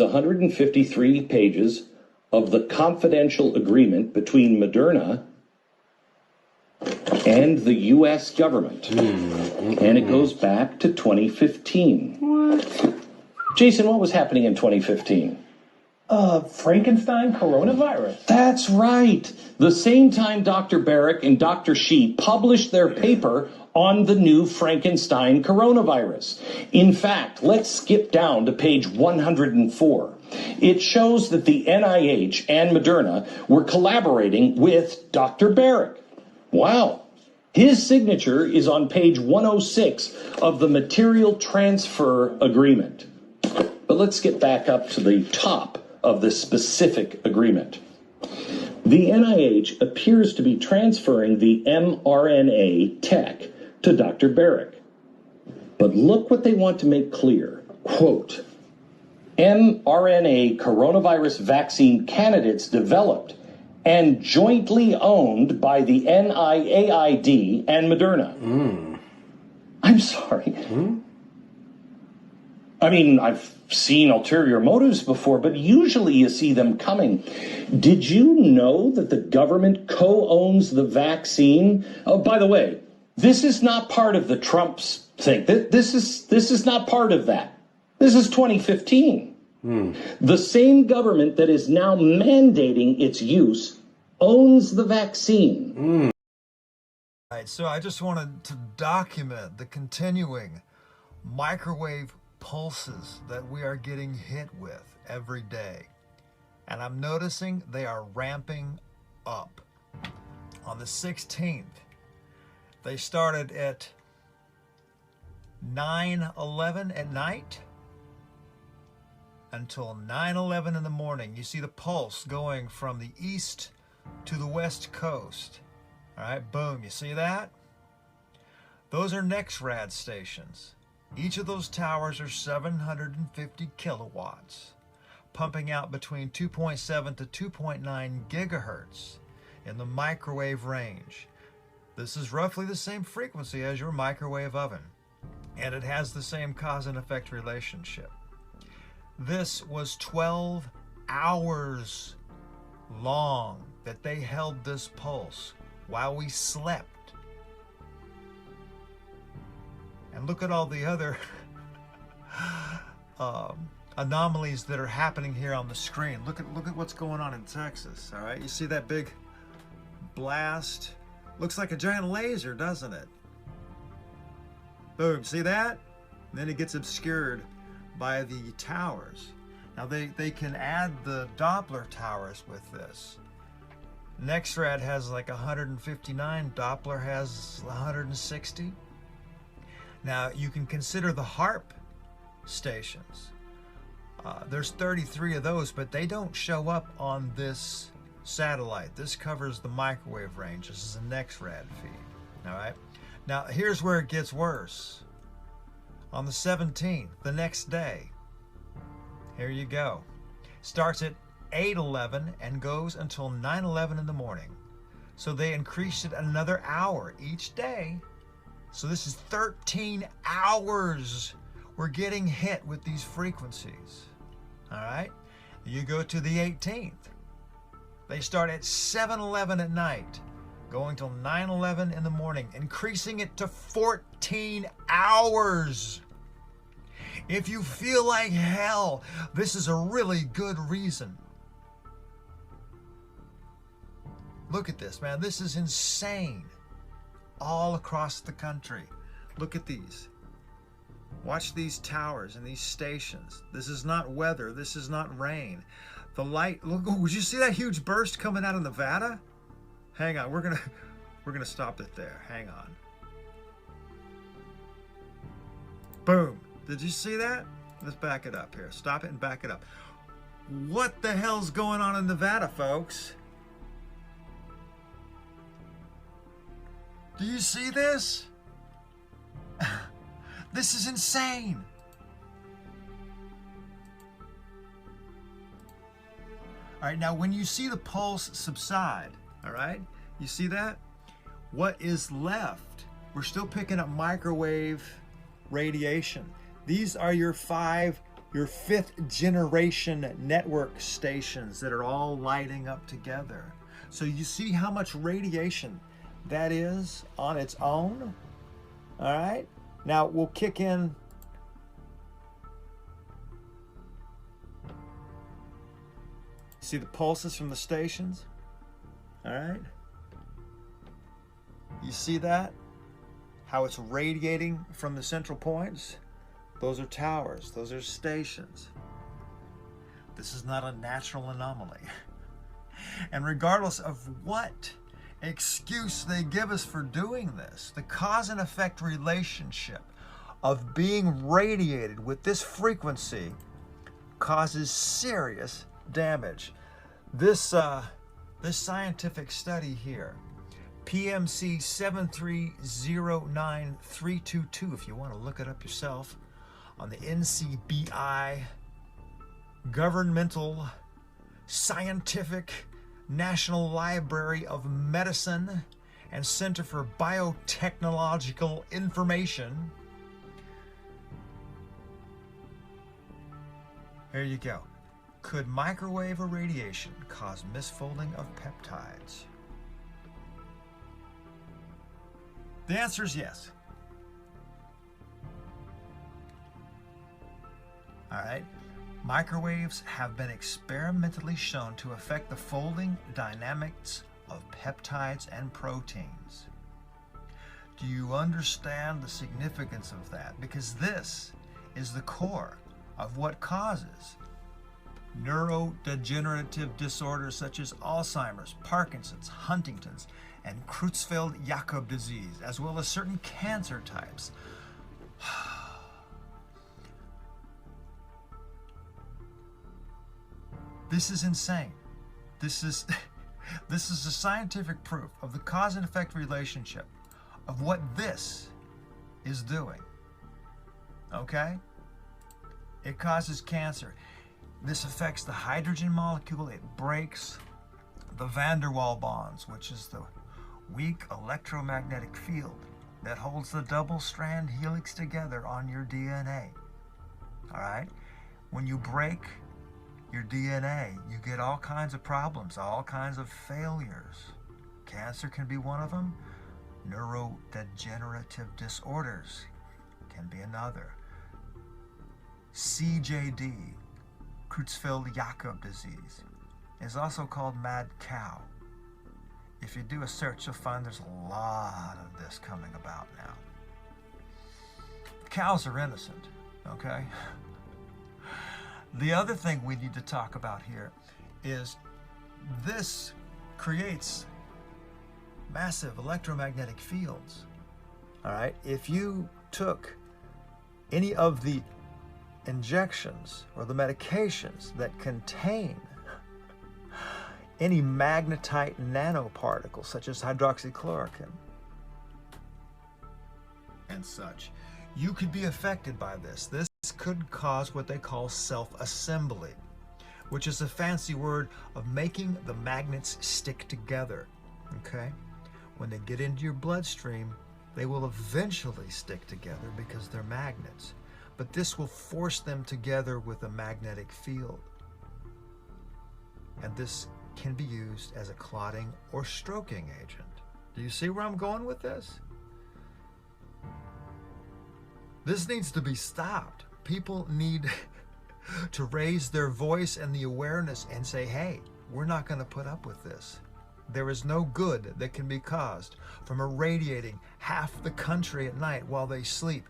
153 pages of the confidential agreement between Moderna and the U.S. government. And it goes back to 2015. What? Jason, what was happening in 2015? Frankenstein coronavirus. That's right. The same time Dr. Barrick and Dr. Shi published their paper on the new Frankenstein coronavirus. In fact, let's skip down to page 104. It shows that the NIH and Moderna were collaborating with Dr. Barrick. Wow. His signature is on page 106 of the Material Transfer Agreement. But let's get back up to the top of the specific agreement. The NIH appears to be transferring the mRNA tech to Dr. Barrick. But look what they want to make clear. Quote, mRNA coronavirus vaccine candidates developed and jointly owned by the NIAID and Moderna. I'm sorry. I mean, I've seen ulterior motives before, but usually you see them coming. Did you know that the government co-owns the vaccine? Oh, by the way, this is not part of the Trump's thing. This is not part of that. This is 2015. The same government that is now mandating its use owns the vaccine. All right, so I just wanted to document the continuing microwave pulses that we are getting hit with every day. And I'm noticing they are ramping up. On the 16th, they started at 9:11 at night until 9:11 in the morning. You see the pulse going from the east to the west coast. All right, boom, you see that? Those are NexRad stations. Each of those towers are 750 kilowatts, pumping out between 2.7 to 2.9 gigahertz in the microwave range. This is roughly the same frequency as your microwave oven, and it has the same cause and effect relationship. This was 12 hours long that they held this pulse while we slept. And look at all the other anomalies that are happening here on the screen. Look at what's going on in Texas. All right, you see that big blast? Looks like a giant laser, doesn't it? Boom, see that? And then it gets obscured by the towers. Now they can add the Doppler towers with this. NexRad has like 159, Doppler has 160. Now you can consider the HARP stations. There's 33 of those, but they don't show up on this satellite. This covers the microwave range. This is a NexRad feed. All right. Now here's where it gets worse. On the 17th, the next day, here you go. Starts at 8:11 and goes until 9:11 in the morning. So they increased it another hour each day. So this is 13 hours we're getting hit with these frequencies. All right. You go to the 18th. They start at 7:11 at night, going till 9:11 in the morning, increasing it to 14 hours. If you feel like hell, this is a really good reason. Look at this, man. This is insane. All across the country. Look at these. Watch these towers and these stations. This is not weather. This is not rain. The light, look, oh, would you see that huge burst coming out of Nevada? Hang on, we're gonna stop it there. Hang on. Boom. Did you see that? Let's back it up here. Stop it and back it up. What the hell's going on in Nevada, folks? Do you see this? This is insane. All right, now when you see the pulse subside, all right, you see that? What is left? We're still picking up microwave radiation. These are your 5 your 5th generation network stations that are all lighting up together. So you see how much radiation that is on its own? All right. Now we'll kick in. See the pulses from the stations? All right. You see that? How it's radiating from the central points? Those are towers. Those are stations. This is not a natural anomaly. And regardless of what excuse they give us for doing this, the cause and effect relationship of being radiated with this frequency causes serious damage. This scientific study here, PMC 7309322, if you want to look it up yourself, on the NCBI Governmental Scientific National Library of Medicine and Center for Biotechnological Information. There you go. Could microwave irradiation cause misfolding of peptides? The answer is yes. All right. Microwaves have been experimentally shown to affect the folding dynamics of peptides and proteins. Do you understand the significance of that? Because this is the core of what causes neurodegenerative disorders such as Alzheimer's, Parkinson's, Huntington's, and Creutzfeldt-Jakob disease, as well as certain cancer types. This is insane. This is the scientific proof of the cause and effect relationship of what this is doing. Okay? It causes cancer. This affects the hydrogen molecule. It breaks the van der Waals bonds, which is the weak electromagnetic field that holds the double-strand helix together on your DNA. All right? When you break your DNA, you get all kinds of problems, all kinds of failures. Cancer can be one of them. Neurodegenerative disorders can be another. CJD, Creutzfeldt-Jakob disease, is also called mad cow. If you do a search, you'll find there's a lot of this coming about now. Cows are innocent, okay? The other thing we need to talk about here is this creates massive electromagnetic fields. All right, if you took any of the injections or the medications that contain any magnetite nanoparticles such as hydroxychloroquine and such, you could be affected by this. This could cause what they call self-assembly, which is a fancy word of making the magnets stick together. Okay? When they get into your bloodstream, they will eventually stick together because they're magnets. But this will force them together with a magnetic field. And this can be used as a clotting or stroking agent. Do you see where I'm going with this? This needs to be stopped. People need to raise their voice and the awareness and say, hey, we're not going to put up with this. There is no good that can be caused from irradiating half the country at night while they sleep.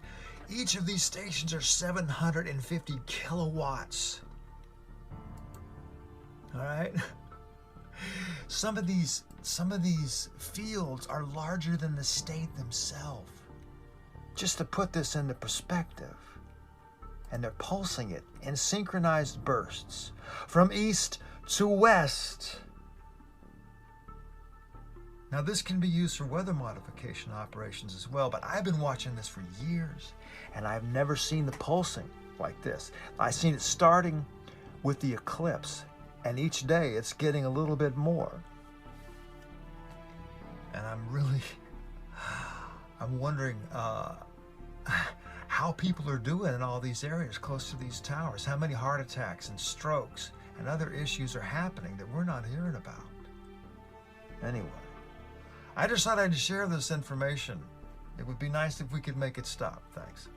Each of these stations are 750 kilowatts. All right? Some of these fields are larger than the state themselves. Just to put this into perspective. And they're pulsing it in synchronized bursts from east to west. Now this can be used for weather modification operations as well, but I've been watching this for years and I've never seen the pulsing like this. I've seen it starting with the eclipse, and each day it's getting a little bit more. And I'm wondering how how people are doing in all these areas close to these towers, how many heart attacks and strokes and other issues are happening that we're not hearing about. Anyway, I just thought I'd share this information. It would be nice if we could make it stop. Thanks.